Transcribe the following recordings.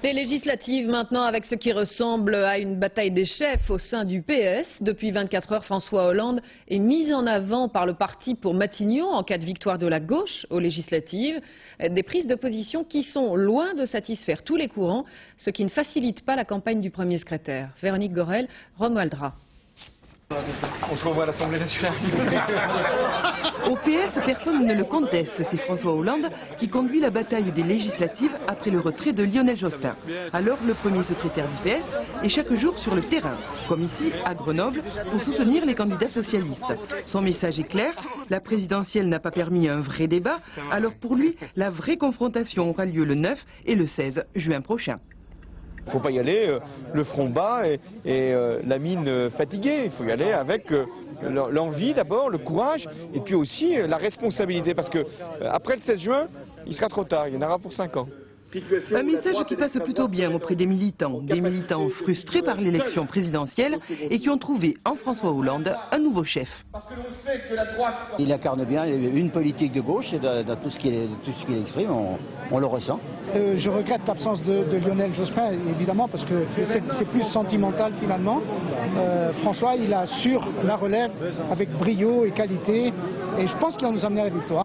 Les législatives maintenant avec ce qui ressemble à une bataille des chefs au sein du PS. Depuis 24 heures, François Hollande est mis en avant par le parti pour Matignon en cas de victoire de la gauche aux législatives. Des prises de position qui sont loin de satisfaire tous les courants, ce qui ne facilite pas la campagne du premier secrétaire. Véronique Gorel, Romualdra. On se revoit à l'Assemblée nationale. Au PS, personne ne le conteste. C'est François Hollande qui conduit la bataille des législatives après le retrait de Lionel Jospin. Alors le premier secrétaire du PS est chaque jour sur le terrain, comme ici à Grenoble, pour soutenir les candidats socialistes. Son message est clair, la présidentielle n'a pas permis un vrai débat, alors pour lui, la vraie confrontation aura lieu le 9 et le 16 juin prochain. Il ne faut pas y aller le front bas et la mine fatiguée. Il faut y aller avec l'envie d'abord, le courage et puis aussi la responsabilité. Parce que après le 16 juin, il sera trop tard, il y en aura pour 5 ans. Un message qui passe plutôt bien auprès des militants frustrés par l'élection présidentielle et qui ont trouvé en François Hollande un nouveau chef. Il incarne bien une politique de gauche et dans tout ce qu'il exprime, on le ressent. Je regrette l'absence de Lionel Jospin, évidemment, parce que c'est plus sentimental finalement. François, il assure la relève avec brio et qualité, et je pense qu'il va nous amener à la victoire.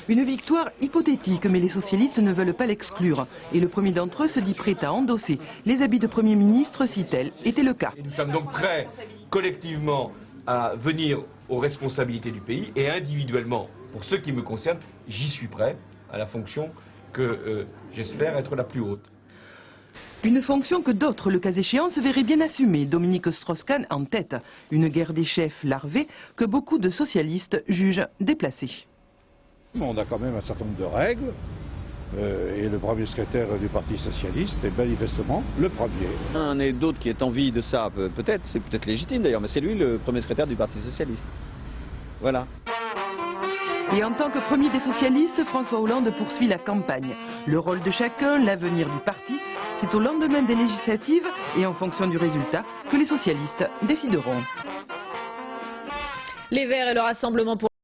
Une victoire hypothétique, mais les socialistes ne veulent pas l'exclure. Et le premier d'entre eux se dit prêt à endosser les habits de Premier ministre si tel était le cas. Et nous sommes donc prêts, collectivement, à venir aux responsabilités du pays et individuellement, pour ce qui me concerne, j'y suis prêt à la fonction que j'espère être la plus haute. Une fonction que d'autres, le cas échéant, se verraient bien assumer, Dominique Strauss-Kahn en tête. Une guerre des chefs larvée que beaucoup de socialistes jugent déplacée. On a quand même un certain nombre de règles et le premier secrétaire du Parti socialiste est manifestement le premier. Un et d'autres qui est envie de ça, peut-être, c'est peut-être légitime d'ailleurs, mais c'est lui le premier secrétaire du Parti socialiste. Voilà. Et en tant que premier des socialistes, François Hollande poursuit la campagne. Le rôle de chacun, l'avenir du parti, c'est au lendemain des législatives et en fonction du résultat que les socialistes décideront. Les Verts et le Rassemblement pour